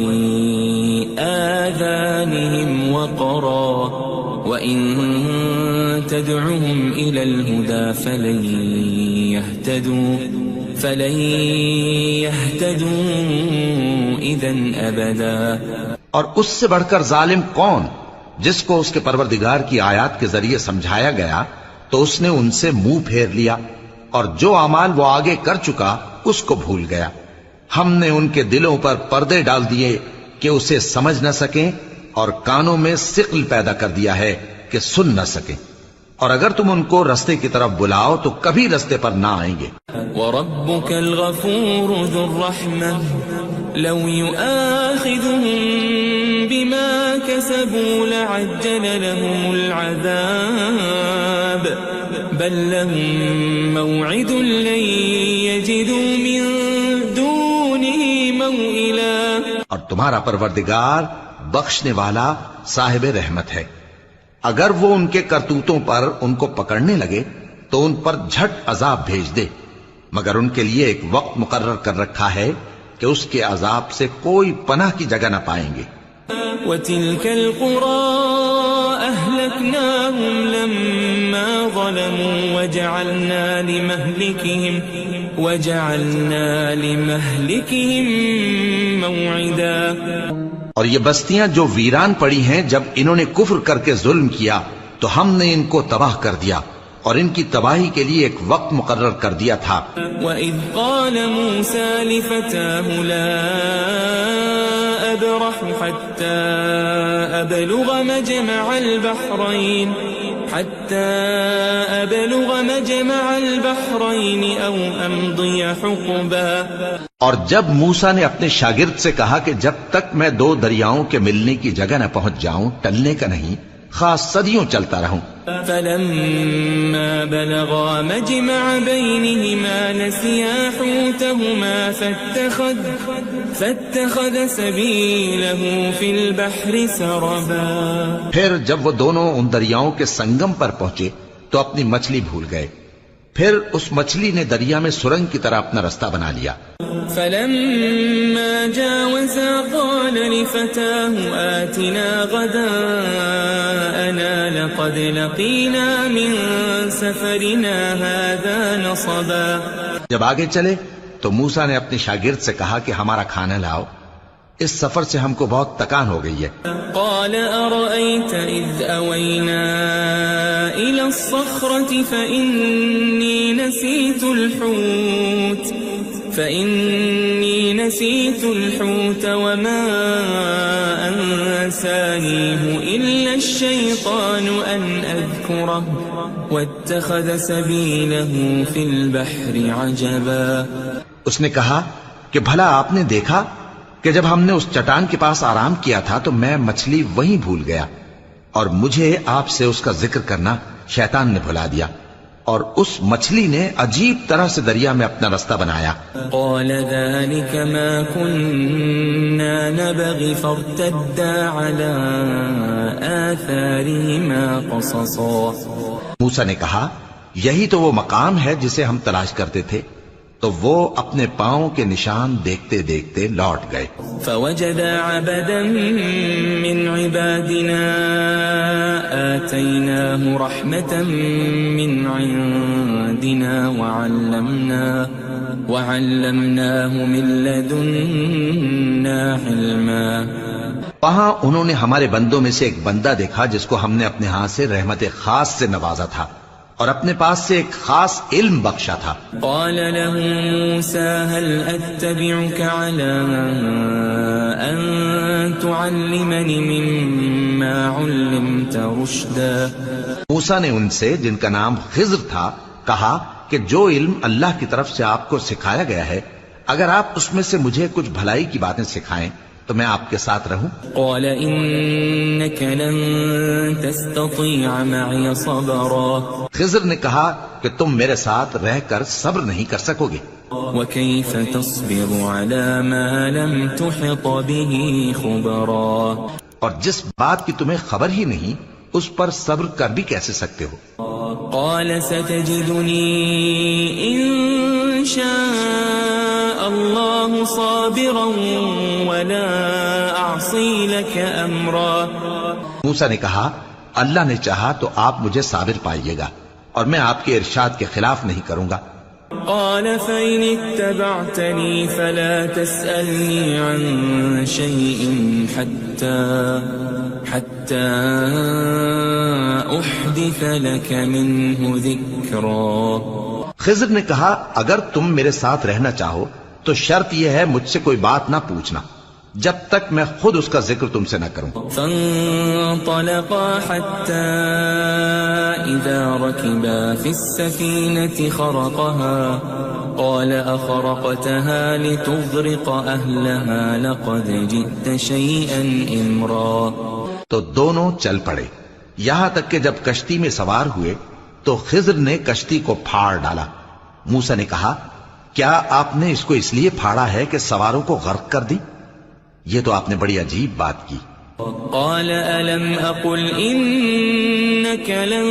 آذانهم وقرا وإن تدعهم إلى الهدى فلن يهتدوا إذن أبدا. اور اس سے بڑھ کر ظالم کون جس کو اس کے پروردگار کی آیات کے ذریعے سمجھایا گیا تو اس نے ان سے منہ پھیر لیا اور جو اعمال وہ آگے کر چکا اس کو بھول گیا. ہم نے ان کے دلوں پر پردے ڈال دیے کہ اسے سمجھ نہ سکیں اور کانوں میں ثقل پیدا کر دیا ہے کہ سن نہ سکیں. اور اگر تم ان کو رستے کی طرف بلاؤ تو کبھی رستے پر نہ آئیں گے. وَرَبُّكَ الْغَفُورُ ذُو الرَّحْمَةِ لَوْ يُؤَاخِذُهُم بِمَا كَسَبُوا لَعَجَّلَ لَهُمُ الْعَذَابَ بَل لَّهُم مَّوْعِدٌ لَّن يَجِدُوا مِن دُونِهِ مَوْئِلًا. اور تمہارا پروردگار بخشنے والا صاحب رحمت ہے. اگر وہ ان کے کرتوتوں پر ان کو پکڑنے لگے تو ان پر جھٹ عذاب بھیج دے مگر ان کے لیے ایک وقت مقرر کر رکھا ہے کہ اس کے عذاب سے کوئی پناہ کی جگہ نہ پائیں گے. وَتِلْكَ الْقُرَىٰ أَهْلَكْنَاهُمْ لَمَّا ظَلَمُوا وَجَعَلْنَا لِمَهْلِكِهِمْ مَوْعِدًا. اور یہ بستیاں جو ویران پڑی ہیں جب انہوں نے کفر کر کے ظلم کیا تو ہم نے ان کو تباہ کر دیا اور ان کی تباہی کے لیے ایک وقت مقرر کر دیا تھا. وَإِذْ قَالَ مُوسَىٰ لِفَتَاهُ لَا أَبْرَحُ حَتَّىٰ أَبْلُغَ مَجْمَعَ الْبَحْرَيْنِ أَوْ أَمْضِيَ حُقُبًا. اور جب موسیٰ نے اپنے شاگرد سے کہا کہ جب تک میں دو دریاؤں کے ملنے کی جگہ نہ پہنچ جاؤں ٹلنے کا نہیں خاص صدیوں چلتا رہوں. فَلَمَّا بَلَغَا مَجْمَعَ بَيْنِهِمَا نَسِيَا حُوتَهُمَا فَاتَّخَذَ سَبِيلَهُ فِي الْبَحْرِ سَرَبًا. پھر جب وہ دونوں ان دریاؤں کے سنگم پر پہنچے تو اپنی مچھلی بھول گئے. پھر اس مچھلی نے دریا میں سرنگ کی طرح اپنا رستہ بنا لیا. فَلَمَّا جَاوَزَا قَالَ لِفَتَاهُ آتِنَا غَدَاءَنَا لَقَدْ لَقِينَا مِن سَفَرِنَا هَٰذَا نَصَبًا. جب آگے چلے تو موسیٰ نے اپنے شاگرد سے کہا کہ ہمارا کھانا لاؤ اس سفر سے ہم کو بہت تکان ہو گئی ہے. قال أرأيت إذ أوينا إلى الصخرة فإني نسيت الحوت وما أنسانيه إلا الشيطان أن أذكره واتخذ سبيله في البحر عجبا. اس نے کہا کہ بھلا آپ نے دیکھا کہ جب ہم نے اس چٹان کے پاس آرام کیا تھا تو میں مچھلی وہیں بھول گیا اور مجھے آپ سے اس کا ذکر کرنا شیطان نے بھلا دیا، اور اس مچھلی نے عجیب طرح سے دریا میں اپنا رستہ بنایا۔ قال ذلك ما كنا نبغي فارتدا على آثارهما قصصا۔ موسیٰ نے کہا یہی تو وہ مقام ہے جسے ہم تلاش کرتے تھے، تو وہ اپنے پاؤں کے نشان دیکھتے دیکھتے لوٹ گئے۔ فوجد عبدا من عبادنا آتيناه رحمة من عندنا وعلمناه من لدنا علما۔ وہاں انہوں نے ہمارے بندوں میں سے ایک بندہ دیکھا جس کو ہم نے اپنے ہاتھ سے رحمت خاص سے نوازا تھا اور اپنے پاس سے ایک خاص علم بخشا تھا۔ قال له موسى هل أتبعك على أن تعلمني مما علمت رشدا۔ موسیٰ نے ان سے، جن کا نام خضر تھا، کہا کہ جو علم اللہ کی طرف سے آپ کو سکھایا گیا ہے، اگر آپ اس میں سے مجھے کچھ بھلائی کی باتیں سکھائیں تو میں آپ کے ساتھ رہوں۔ قال إنك لن تستطيع معي صبرا۔ خضر نے کہا کہ تم میرے ساتھ رہ کر صبر نہیں کر سکو گے۔ وكيف تصبر على ما لم تحط به خبرا۔ اور جس بات کی تمہیں خبر ہی نہیں اس پر صبر کر بھی کیسے سکتے ہو؟ قال ستجدني إن شاء الله صابرا ولا أعصي لك أمرا۔ موسیٰ نے کہا اللہ نے چاہا تو آپ مجھے صابر پائیے گا اور میں آپ کے ارشاد کے خلاف نہیں کروں گا۔ قال فإن اتبعتني فلا تسألني عن شيء حتى أحدث لك منه ذكرا۔ خضر نے کہا اگر تم میرے ساتھ رہنا چاہو تو شرط یہ ہے مجھ سے کوئی بات نہ پوچھنا جب تک میں خود اس کا ذکر تم سے نہ کروں۔ فانطلقا حتى إذا ركبا في السفينة خرقها قال أخرقتها لتغرق أهلها لقد جئت شيئا إمرا۔ تو دونوں چل پڑے، یہاں تک کہ جب کشتی میں سوار ہوئے تو خضر نے کشتی کو پھاڑ ڈالا۔ موسیٰ نے کہا کیا آپ نے اس کو اس لیے پھاڑا ہے کہ سواروں کو غرق کر دی؟ یہ تو آپ نے بڑی عجیب بات کی۔ قال ألم أقل إنك لن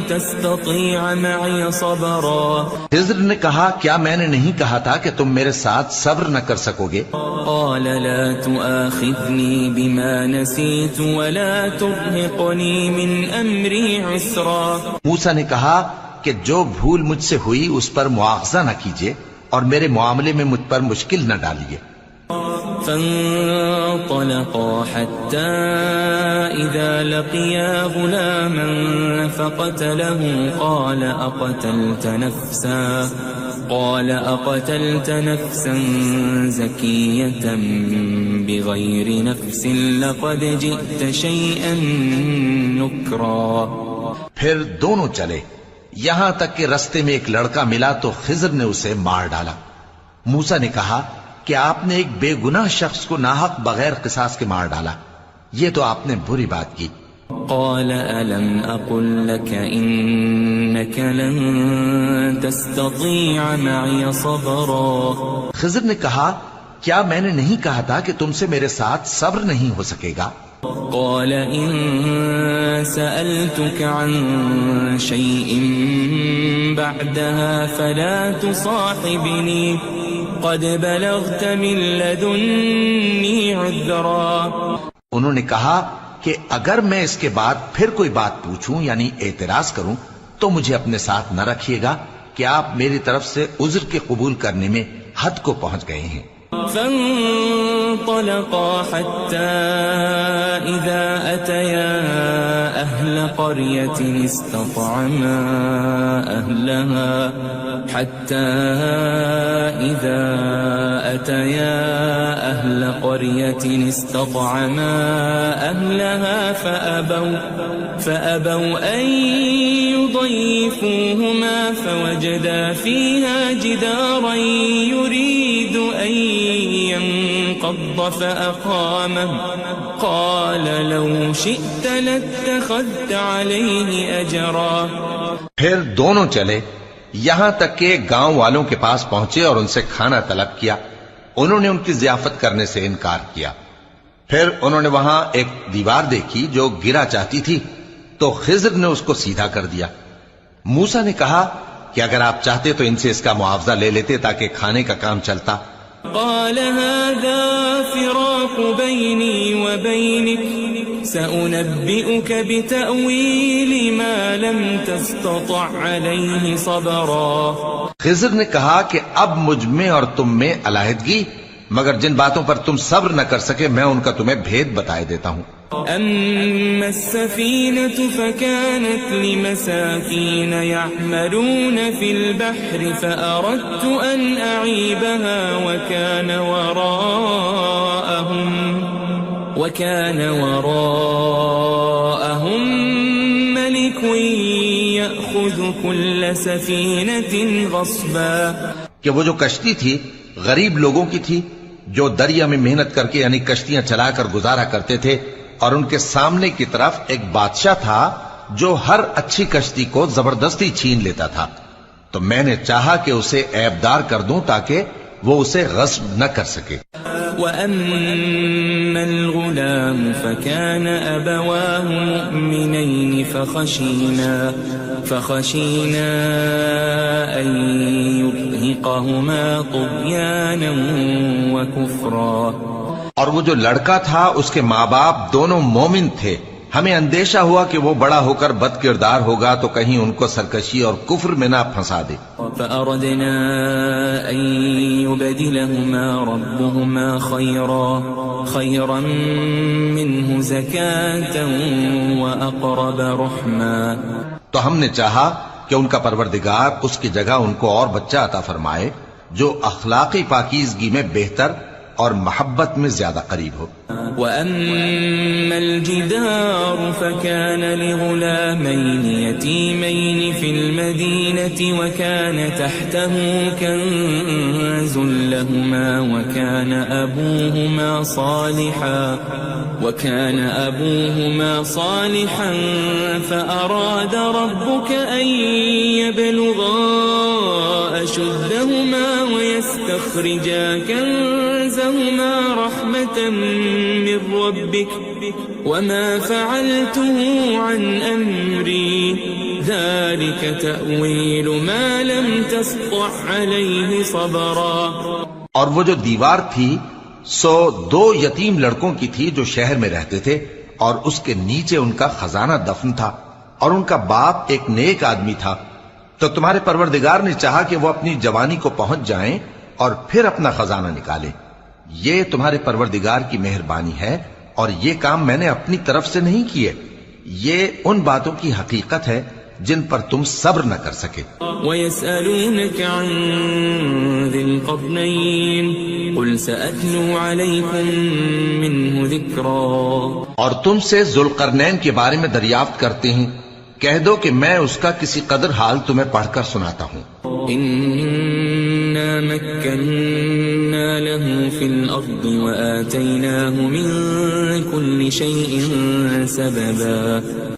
تستطيع معي صبرا۔ خضر نے کہا کیا میں نے نہیں کہا تھا کہ تم میرے ساتھ صبر نہ کر سکو گے؟ قال لا تؤاخذني بما نسيت ولا ترهقني من أمري عسرا۔ موسیٰ نے کہا کہ جو بھول مجھ سے ہوئی اس پر مواخذہ نہ کیجیے اور میرے معاملے میں مجھ پر مشکل نہ ڈالیے۔ فانطلقا حتى إذا لقيا غلاما فقتله قال أقتلت نفسا زكية بغير نفس لقد جئت شيئا نكرا۔ پھر دونوں چلے یہاں تک کہ رستے میں ایک لڑکا ملا تو خضر نے اسے مار ڈالا۔ موسیٰ نے کہا کہ آپ نے ایک بے گناہ شخص کو ناحق بغیر قصاص کے مار ڈالا، یہ تو آپ نے بری بات کی۔ قال ألم أقل لك إنك لن تستطيع معي صبرا۔ خضر نے کہا کیا میں نے نہیں کہا تھا کہ تم سے میرے ساتھ صبر نہیں ہو سکے گا؟ قال إن سألتك عن شيء بعدها فلا تصاحبني قد بلغت من لدني عذرا۔ انہوں نے کہا کہ اگر میں اس کے بعد پھر کوئی بات پوچھوں یعنی اعتراض کروں تو مجھے اپنے ساتھ نہ رکھیے گا کہ آپ میری طرف سے عذر کے قبول کرنے میں حد کو پہنچ گئے ہیں۔ فانطلقا حتى إذا أتيا أهل قرية استطعما أهلها حتى إذا أتيا أهل قرية استطعما أهلها فأبوا أن يضيفوهما فوجدا فيها جدارا يريد أن ينقض فأقامه قال لو شئت لاتخذت عليه أجرا. پھر دونوں چلے یہاں تک کہ گاؤں والوں کے پاس پہنچے اور ان سے کھانا طلب کیا. انہوں نے ان کی ضیافت کرنے سے انکار کیا. پھر انہوں نے وہاں ایک دیوار دیکھی جو گرا چاہتی تھی تو خضر نے اس کو سیدھا کر دیا. موسیٰ نے کہا کہ اگر آپ چاہتے تو ان سے اس کا معاوضہ لے لیتے تاکہ کھانے کا کام چلتا. قال هذا فراق بيني وبينك سأنبئك بتأويل ما لم تستطع عليه صبرا. خضر نے کہا کہ اب مجھ میں اور تم میں علیحدگی، مگر جن باتوں پر تم صبر نہ کر سکے میں ان کا تمہیں بھید بتائے دیتا ہوں. أما السفينة فكانت لمساكين يعملون في البحر فأردت أن أعيبها وكان وراءهم ملك يأخذ كل سفينة غصبا. کہ وہ جو کشتی تھی غریب لوگوں کی تھی جو دریا میں محنت کر کے یعنی کشتیاں چلا کر گزارا کرتے تھے، اور ان کے سامنے کی طرف ایک بادشاہ تھا جو ہر اچھی کشتی کو زبردستی چھین لیتا تھا. تو میں نے چاہا کہ اسے عیبدار کر دوں تاکہ وہ اسے غصب نہ کر سکے. وَأَمَّا الْغُلَامُ فَكَانَ أَبَوَاهُ مُؤْمِنَيْنِ فَخَشِينَا أَن يُرْهِقَهُمَا طُغْيَانًا وَكُفْرًا. اور وہ جو لڑکا تھا اس کے ماں باپ دونوں مومن تھے، ہمیں اندیشہ ہوا کہ وہ بڑا ہو کر بد کردار ہوگا تو کہیں ان کو سرکشی اور کفر میں نہ پھنسا دے. فأردنا أن يبدلهما ربهما خيرا منه زكاة وأقرب رحما. تو ہم نے چاہا کہ ان کا پروردگار اس کی جگہ ان کو اور بچہ عطا فرمائے جو اخلاقی پاکیزگی میں بہتر اور محبت میں زیادہ قریب ہو. وَأَمَّا الْجِدَارُ فَكَانَ لِغُلَامَيْنِ يَتِيمَيْنِ فِي الْمَدِينَةِ وَكَانَ تَحْتَهُ كَنْزٌ لَهُمَا وَكَانَ أَبُوهُمَا صَالِحًا فَأَرَادَ رَبُّكَ أَن يَبْلُغَا أَشُدَّهُمَا وَيَسْتَخْرِجَا كَنزَهُمَا رَحْمَةً من ربك وما فعلته عن أمري ذلك تأويل ما لم تسطع عليه صبرا. اور وہ جو دیوار تھی سو دو یتیم لڑکوں کی تھی جو شہر میں رہتے تھے اور اس کے نیچے ان کا خزانہ دفن تھا اور ان کا باپ ایک نیک آدمی تھا. تو تمہارے پروردگار نے چاہا کہ وہ اپنی جوانی کو پہنچ جائیں اور پھر اپنا خزانہ نکالے. یہ تمہارے پروردگار کی مہربانی ہے اور یہ کام میں نے اپنی طرف سے نہیں کیے. یہ ان باتوں کی حقیقت ہے جن پر تم صبر نہ کر سکے. وَيَسْأَلُونَكَ عَنْ ذِي الْقَرْنَيْنِ قُلْ سَأَتْلُو عَلَيْكُمْ مِنْهُ ذِكْرًا. اور تم سے ذوالقرنین کے بارے میں دریافت کرتے ہیں، کہہ دو کہ میں اس کا کسی قدر حال تمہیں پڑھ کر سناتا ہوں. إِنَّا مَكَّنَّا لَهُ فِي الْأَرْضِ وَآتَيْنَاهُ مِنْ كُلِّ شَيْءٍ سَبَبًا.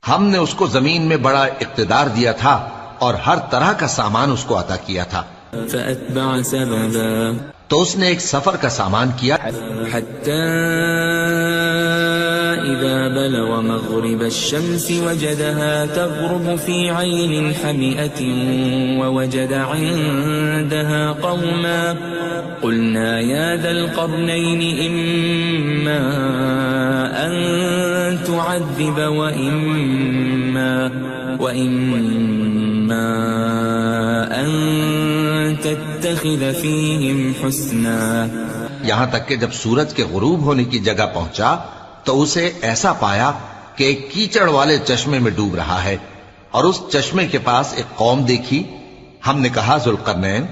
ہم نے اس کو زمین میں بڑا اقتدار دیا تھا اور ہر طرح کا سامان اس کو عطا کیا تھا. فَأَتْبَعَ سَبَبًا. تو اس نے ایک سفر کا سامان کیا حَتَّى إِذَا بَلَغَ مَغْرِبَ الشَّمْسِ وَجَدَهَا تَغْرُبُ فِي عَيْنٍ حَمِئَةٍ وَوَجَدَ عِندَهَا قَوْمًا قُلْنَا يَا ذَا الْقَرْنَيْنِ إِمَّا أَن تُعَذِّبَ وَإِمَّا أَن تَتَّخِذَ فِيهِمْ حُسْنًا. یہاں تک کہ جب سورج کے غروب ہونے کی جگہ پہنچا تو اسے ایسا پایا کہ ایک کیچڑ والے چشمے میں ڈوب رہا ہے اور اس چشمے کے پاس ایک قوم دیکھی. ہم نے کہا ذوالقرنین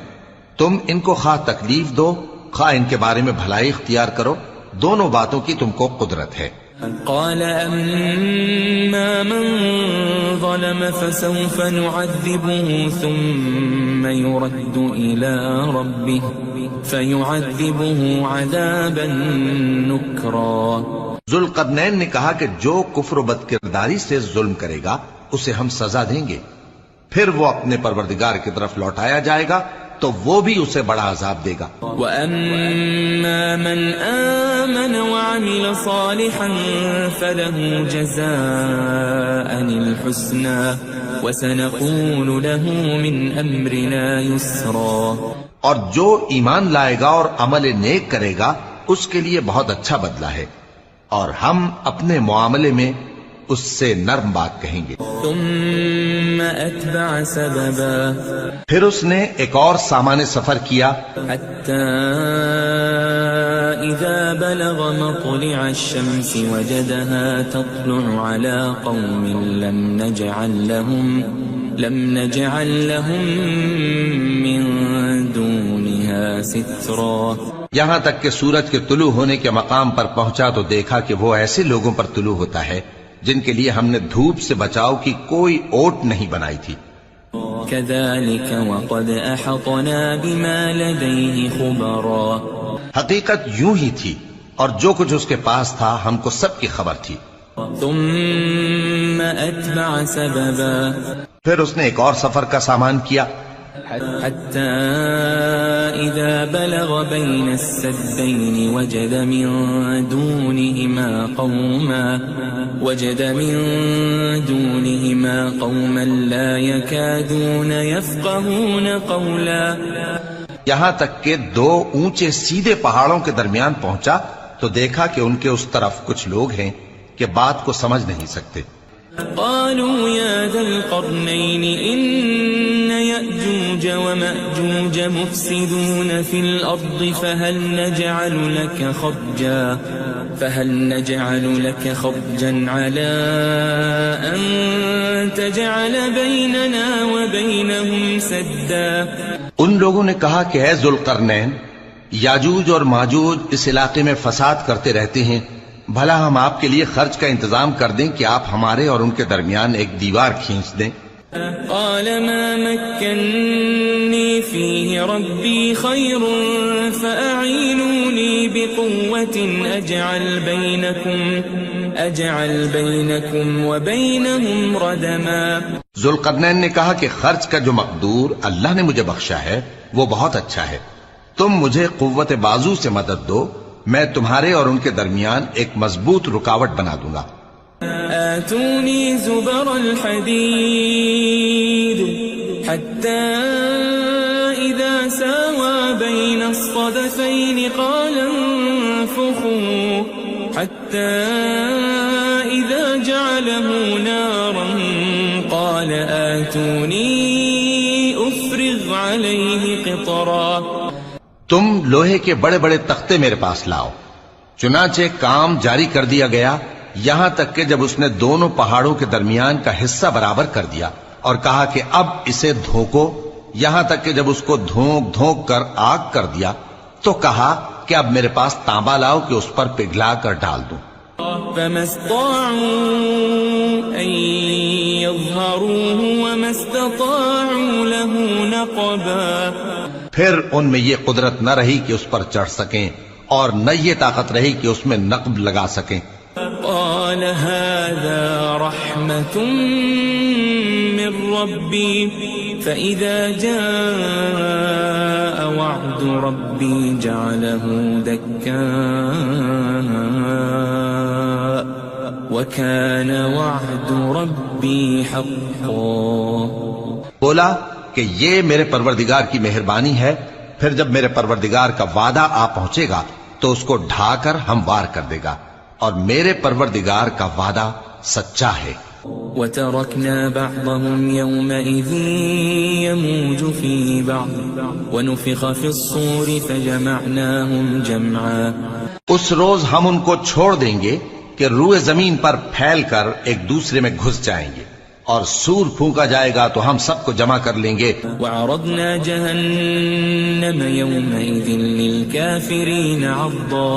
تم ان کو خواہ تکلیف دو خواہ ان کے بارے میں بھلائی اختیار کرو، دونوں باتوں کی تم کو قدرت ہے۔ قال أما من ظلم فسوف نعذبه ثم يرد إلى ربه فيعذبه عذابا نكرا۔ ذوالقرنین نے کہا کہ جو کفر و بد کرداری سے ظلم کرے گا اسے ہم سزا دیں گے، پھر وہ اپنے پروردگار کی طرف لوٹایا جائے گا تو وہ بھی اسے بڑا عذاب دے گا۔ وَأَمَّا مَنْ آمَنَ وَعَمِلَ صَالِحًا فَلَهُ جَزَاءً الْحُسْنَى وَسَنَقُولُ لَهُ مِنْ أَمْرِنَا يُسْرًا۔ اور جو ایمان لائے گا اور عمل نیک کرے گا اس کے لیے بہت اچھا بدلہ ہے، اور ہم اپنے معاملے میں اس سے نرم بات کہیں گے۔ ثم أتبع سببا، پھر اس نے ایک اور سامان سفر کیا، حتى إذا بلغ مطلع الشمس وجدها تطلع على قوم لم نجعل لهم من دونها سترا۔ یہاں تک کہ سورج کے طلوع ہونے کے مقام پر پہنچا تو دیکھا کہ وہ ایسے لوگوں پر طلوع ہوتا ہے جن کے لیے ہم نے دھوپ سے بچاؤ کی کوئی اوٹ نہیں بنائی تھی۔ كذلك وقد أحطنا بما لديه خبرا، حقیقت یوں ہی تھی اور جو کچھ اس کے پاس تھا ہم کو سب کی خبر تھی۔ ثم أتبع سببا، پھر اس نے ایک اور سفر کا سامان کیا، حتى إذا بلغ بين السدين وجد من دونهما قوما لا يكادون يفقهون قولا۔ یہاں تک کہ دو اونچے سیدھے پہاڑوں کے درمیان پہنچا تو دیکھا کہ ان کے اس طرف کچھ لوگ ہیں کہ بات کو سمجھ نہیں سکتے۔ قالوا يا ذا القرنين إن يأجوج ومأجوج مفسدون في الأرض فهل نجعل لك خرجا على أن تجعل بيننا وبينهم سدا۔ ان لوگوں نے کہا کہ اے ذوالقرنین، یاجوج اور ماجوج اس علاقے میں فساد کرتے رہتے ہیں، بھلا ہم آپ کے لیے خرچ کا انتظام کر دیں کہ آپ ہمارے اور ان کے درمیان ایک دیوار کھینچ دیں۔ قال ما مكنني فيه ربي خير فأعينوني بقوة أجعل بينكم وبينهم ردما۔ ذوالقرنین نے کہا کہ خرچ کا جو مقدور اللہ نے مجھے بخشا ہے وہ بہت اچھا ہے، تم مجھے قوت بازو سے مدد دو، میں تمہارے اور ان کے درمیان ایک مضبوط رکاوٹ بنا دوں گا۔ آتوني زبر الحديد حتى إذا ساوى بين الصدفين قال انفخوا حتى إذا جعله نارا قال آتوني أفرغ عليه قطرا۔ تم لوہے کے بڑے بڑے تختے میرے پاس لاؤ۔ چنانچہ کام جاری کر دیا گیا یہاں تک کہ جب اس نے دونوں پہاڑوں کے درمیان کا حصہ برابر کر دیا اور کہا کہ اب اسے دھوکو، یہاں تک کہ جب اس کو دھونک دھونک کر آگ کر دیا تو کہا کہ اب میرے پاس تانبا لاؤ کہ اس پر پگھلا کر ڈال دوں۔ فما استطاعوا أن يظهروه وما استطاعوا له نقبا۔ پھر ان میں یہ قدرت نہ رہی کہ اس پر چڑھ سکیں اور نہ یہ طاقت رہی کہ اس میں نقب لگا سکیں۔ قال هذا رحمة من ربي فإذا جاء وعد ربي جعله دكا وكان وعد ربي حقا۔ بولا کہ یہ میرے پروردگار کی مہربانی ہے، پھر جب میرے پروردگار کا وعدہ آ پہنچے گا تو اس کو ڈھا کر ہموار کر دے گا، اور میرے پروردگار کا وعدہ سچا ہے۔ وَتَرَكْنَا بَعْضَهُمْ يَوْمَئِذٍ يَمُوجُ فِي بَعْضٍ وَنُفِخَ فِي الصُّورِ فَجَمَعْنَاهُمْ جَمْعًا۔ اس روز ہم ان کو چھوڑ دیں گے کہ روئے زمین پر پھیل کر ایک دوسرے میں گھس جائیں گے، اور سور پھونکا جائے گا تو ہم سب کو جمع کر لیں گے. وعرضنا جهنم يومئذ للكافرين عرضا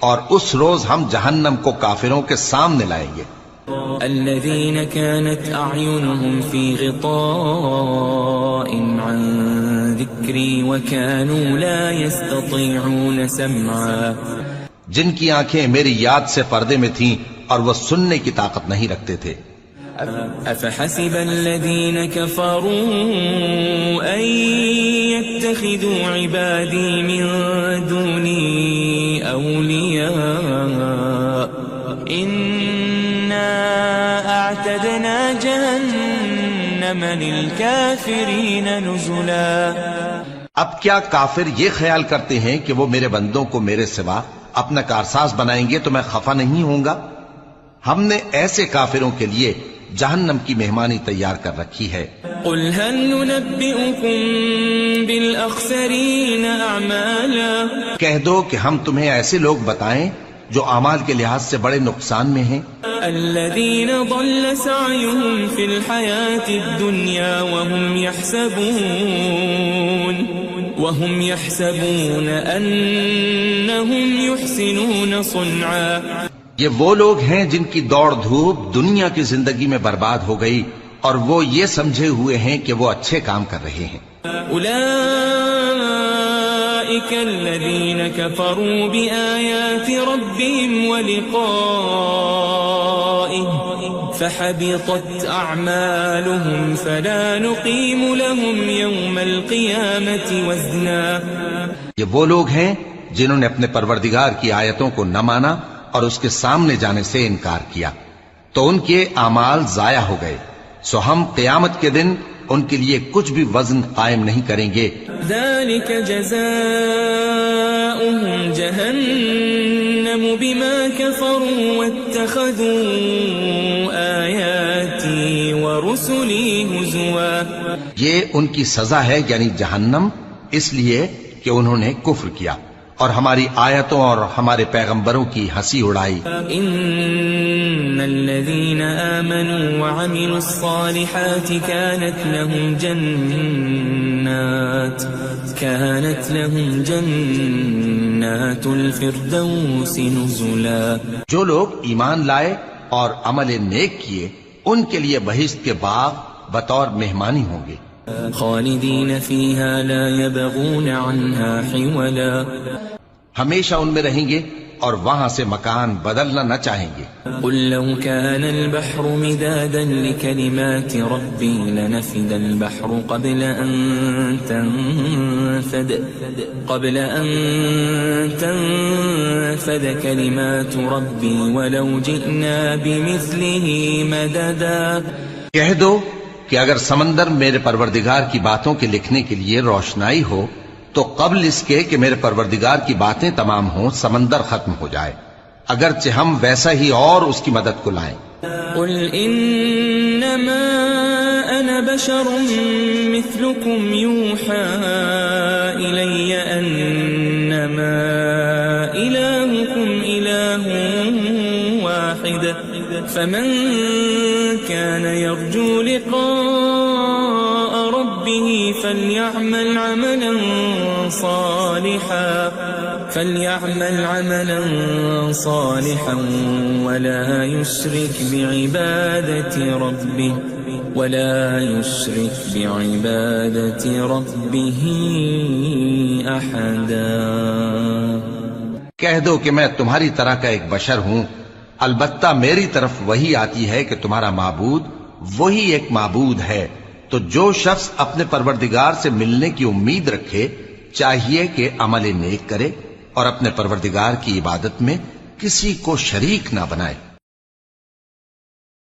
اور اس روز ہم جہنم کو کافروں کے سامنے لائیں گے. الذين كانت أعينهم في غطاء عن ذكري وكانوا لا يستطيعون سمعا جن کی آنکھیں میری یاد سے پردے میں تھیں اور وہ سننے کی طاقت نہیں رکھتے تھے. أفحسب الذين كفروا أن يتخذوا عبادي من دوني أولياء إنا أعتدنا جهنم للكافرين نزلا. اب کیا کافر یہ خیال کرتے ہیں کہ وہ میرے بندوں کو میرے سوا اپنا کارساز بنائیں گے تو میں خفا نہیں ہوں گا؟ ہم نے ایسے کافروں کے لیے جہنم کی مہمانی تیار کر رکھی ہے. قل هل ننبئكم بالأخسرين أعمالا کہہ دو کہ ہم تمہیں ایسے لوگ بتائیں جو اعمال کے لحاظ سے بڑے نقصان میں ہیں. الذين ضل سعيهم في الحياة الدنيا وهم يحسبون أنهم يحسنون صنعا. یہ وہ لوگ ہیں جن کی دوڑ دھوپ دنیا کی زندگی میں برباد ہو گئی اور وہ یہ سمجھے ہوئے ہیں کہ وہ اچھے کام کر رہے ہیں. أولئك الذين كفروا بآيات ربهم ولقائه فحبطت أعمالهم فلا نقيم لهم يوم القيامة وزنا. یہ وہ لوگ ہیں جنہوں نے اپنے پروردگار کی آیتوں کو نہ مانا اور اس کے سامنے جانے سے انکار کیا تو ان کے اعمال ضائع ہو گئے، سو ہم قیامت کے دن ان کے لیے کچھ بھی وزن قائم نہیں کریں گے. ذلك جزاؤهم جهنم بما كفروا واتخذوا آياتي ورسلي هزوا. یہ ان کی سزا ہے یعنی جہنم، اس لیے کہ انہوں نے کفر کیا اور ہماری آیتوں اور ہمارے پیغمبروں کی ہنسی اڑائی. ان الذين آمنوا وعملوا الصالحات كانت لهم جنات الفردوس نزلا. جو لوگ ایمان لائے اور عمل نیک کیے ان کے لیے بہشت کے باغ بطور مہمانی ہوں گے. خالدین فیہا لا یبغون عنہا حولا. ہمیشہ ان میں رہیں گے اور وہاں سے مکان بدلنا نہ چاہیں گے. قل لو كان البحر مدادا لكلمات ربي لنفد البحر قبل أن تنفد كلمات ربي ولو جئنا بمثله مددا. کہہ دو کہ اگر سمندر میرے پروردگار کی باتوں کے لکھنے کے لیے روشنائی ہو تو قبل اس کے کہ میرے پروردگار کی باتیں تمام ہوں سمندر ختم ہو جائے، اگرچہ ہم ویسا ہی اور اس کی مدد کو لائیں. قل انما انا بشر مثلكم يوحى الي انما الهكم اله واحد فمن كان يرجو لقاء ربه فليعمل عملا صالحا ولا يشرك بعبادة ربه أحدا. کہہ دو کہ میں تمہاری طرح کا ایک بشر ہوں، البتہ میری طرف وہی آتی ہے کہ تمہارا معبود وہی ایک معبود ہے. تو جو شخص اپنے پروردگار سے ملنے کی امید رکھے چاہیے کہ عمل نیک کرے اور اپنے پروردگار کی عبادت میں کسی کو شریک نہ بنائے.